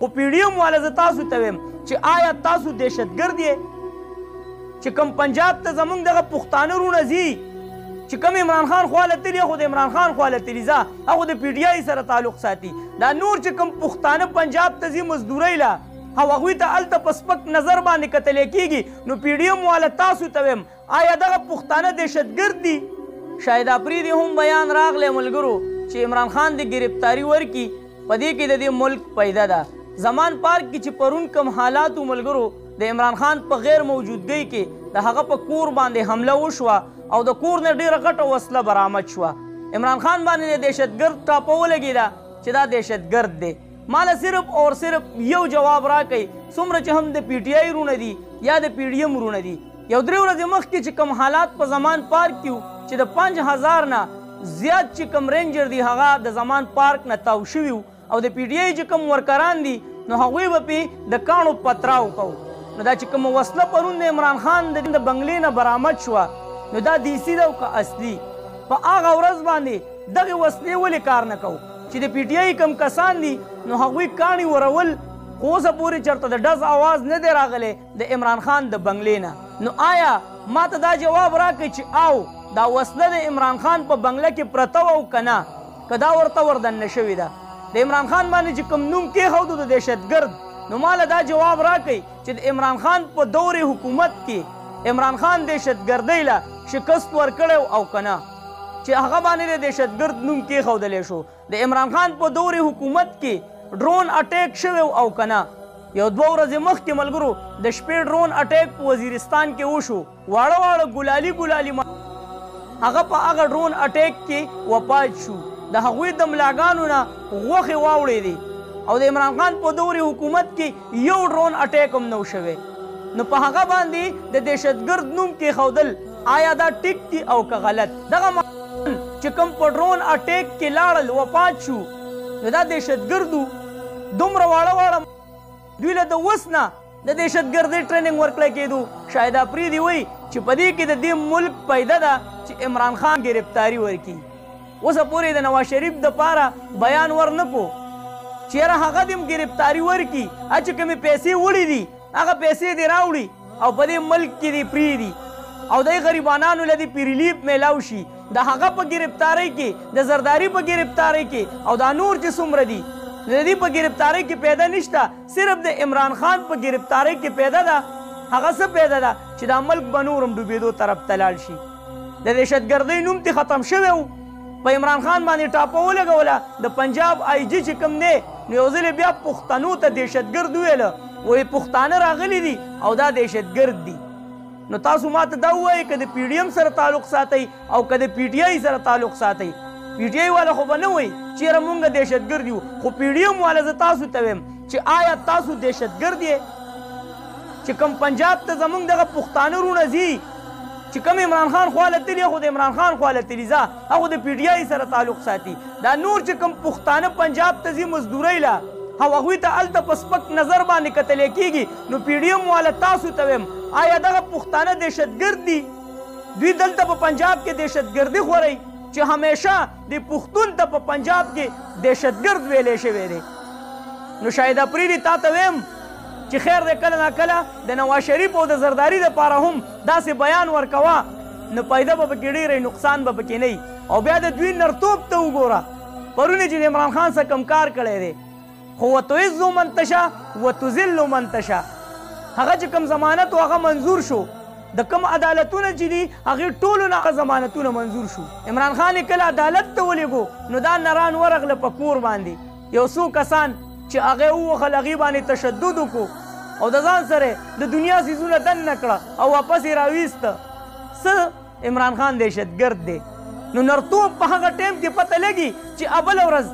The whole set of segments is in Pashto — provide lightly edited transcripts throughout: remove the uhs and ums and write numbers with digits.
خو پی ډي ایم والا زه تاسو ته وایم چې آیا تاسو دهشتګرد یې چې کوم پنجاب ته زموږ دغه پښتانه وروڼه ځي چې کوم عمران خان خواله تلي خو د عمران خان خواله تلي ځه هغه د پی ډي آی سره تعلق ساتي دا نور چې کوم پښتانه پنجاب ته ځي مزدورۍ له او هغوی ته هلته په سپک نظر باندې کتلی کېږي نو پی ډي ایم والا تاسو ته وایم آیا دغه پښتانه دهشتګرد دي شاهد افریدي هم بیان راغلی ملګرو چې عمران خان د ګرفتاري ورکي په دې کې د دې ملک پیدا ده زمان پارک کې چې پرون کوم حالاتو ملګرو د عمران خان په غیر موجودګۍ کې د هغه په کور باندې حمله وشوه او د کور نه ډېره غټه وسله برآمد شوه عمران خان باندې د دهشتګرد ټاپه ولګېده چې دا دهشتګرد دی ماله صرف اور صرف یو جواب راکئ څومره چې هم د پی ټي آی وروڼه دي یا د پی ډي ایم وروڼه دي یو 3 ورځې مخکې چې کوم حالات په زمان پارک کې وو چې د 5000 نه زیات چې کوم رینجر دي هغه د زمان پارک نه تاو شوي وو او د پی ډي آی چې کوم ورکران دي نو هغوی به پې د کاڼو پتراو کوو نو دا چې کوم وسله پرون د عمران خان د بنګلې نه برآمد شوه نو دا دیسي ده او که اصلي په هغه ورځ باندې دغې وسلې ولې کار نه کوو چې د پی ټي آی کم کسان دي نو هغوی کاڼي ورول خو اوسه پورې چېرته د ډز اواز نه دی راغلی د عمران خان د بنګلې نه نو آیا ما ته دا جواب راکړئ چې او دا وسله د عمران خان په بنګله کې پرته وه او که نه که دا ورته وردننه شوې ده د عمران خان باندې چې کوم نوم کېښودو د دهشتګرد نو ماله دا جواب راکړئ چې د عمران خان په دور حکومت کې عمران خان دهشتګردۍ له شکست ورکړی او که نه چې هغه باندې د دهشتګرد نوم کېښودلی شو د عمران خان په دور حکومت کې ډرون اټیک شوی او که نه یو 2 ورځې مخکې ملګرو د شپې ډرون اټیک په وزیرستان کې وشو واړه واړه ګلالي هغه په هغه ډرون اټیک کې وفات شو د هغوی د ملاګانو نه غوښې واوړېدې او د عمران خان په دور حکومت کې یو ډرون اټیک هم نه شوی نو په هغه باندې د دهشتګرد نوم کېښودل آیا دا ټیک دي او که غلط دغه چې کوم په ډرون اټیک کې لاړل وفات شو نو دا دهشتګرد وو دومره واړه دوی له د اوس نه د دهشتګردۍ ټریننګ ورکړی کېدو شاهد افریدي وایي چې په دې کې د دې ملک پیدا ده چې عمران خان ګرفتاري ورکړي اوسه پورې د نواز شریف دپاره بیان ورنه کو چېرې هغه دې هم ګرفتاري ورکړي چې کومې پیسې وړي دي هغه پیسې دې راوړي او په دې ملک کې دې پرېږدي او د غریبانانو له دې پې ریلیف میلاو شي د هغه په ګرفتارۍ کې د زرداري په ګرفتارۍ کې او دا نور چې څومره دي د دې په ګرفتارۍ کې پیدا نشته صرف د عمران خان په ګرفتارۍ کې پیدا ده هغه څه پیدا ده چې دا ملک به نور هم ډوبېدو طرف ته لاړ شي د دهشتګردۍ نوم ترې ختم شوی و په عمران خان باندې ټاپه ولګوله د پنجاب آی جي چې کوم دی نو یو ځلې بیا پښتنو ته دهشتګرد وویله وایي پښتانه راغلي دي او دا دهشتګرد دي نو تاسو ما ته دا ووایئ که د پی ډي ایم سره تعلق ساتئ او که د پی ټي آی سره تعلق ساتئ پی ټي آی والا خو به نه وایي چېرې مونږ دهشتګرد یو خو پی ډي ایم والا زه تاسو ته وایم چې آیا تاسو دهشتګرد یې چې کوم پنجاب ته زموږ دغه پښتانه وروڼه ځي چې کوم عمران خان خواله تلي خو د عمران خان خواله تلي ځه هغه د پی ټي آی سره تعلق ساتي دا نور چې کوم پښتانه پنجاب ته ځي مزدورۍ له او هغوی ته هلته په سپک نظر باندې کتلی کېږي نو پی ډي ایم والا تاسو ته وایم آیا دغه پښتانه دهشتګرد دي دوی دلته په پنجاب کې دهشتګردي خورئ چې همیشه د پښتون ته په پنجاب کې دهشتګرد ویلی شوی دی نو شاهد افریدي تا ته ویم چې خیر دی کله ناکله د نواز شریف او د زرداري دپاره هم داسې بیان ورکوه نو پیدا به پکې ډېری نقصان به پکې نه وي او بیا د دوی نرتوب ته وګوره پرون چې د عمران خان سره کم کار کړی دی خو وتعز من تشاء وتذل من تشاء هغه چې کوم ضمانت هغه منظور شو د کوم عدالتونه چې دي هغې ټولو نه هغه ضمانتونه منظور شو عمران خان یې کله عدالت ته ولېږو نو دا نران ورغله په کور باندې یو څو کسان چې هغې ووخل هغې باندې تشدد وکړو او د ځان سره د دنیا څیزونه دننه کړه او واپس یې راویسته څه عمران خان دهشتګرد دی نو نرتوب په هغه ټایم کې پته لګي چې بله ورځ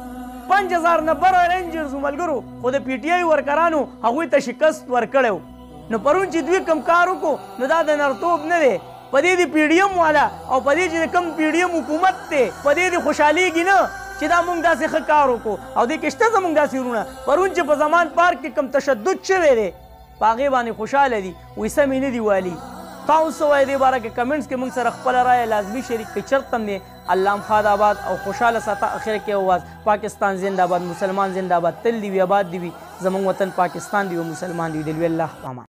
5000 نه بره رینجرز ملګرو خو د پی ټي آی ورکرانو هغوی ته شکست ورکړی نو پرون چې دوی کم کار وکړو نو دا د نرتوب نه دی په دې د پی ډي ایم والا او په دې چې د کوم پی ډي ایم حکومت دی په دې د خوشحالېږي نه چې دا موږ داسې ښه کار وکړو او دې کې شته زموږ داسې وروڼه پرون چې په زمان پارک کې کوم تشدد شوی دی په هغې باندې خوشحاله دي وایي سمې نه دي والي تاسو وایي دې باره کې کمنټس کې موږ سره خپله رایه لازمي شریک کړئ چېرته هم دی الله خاد آباد او خوشحاله ساته اخر کې اواز پاکستان زنده باد مسلمان زنده باد تل دی وي آباد دی وي زمونږ وطن پاکستان دی او مسلمان دی د لوی الله په امان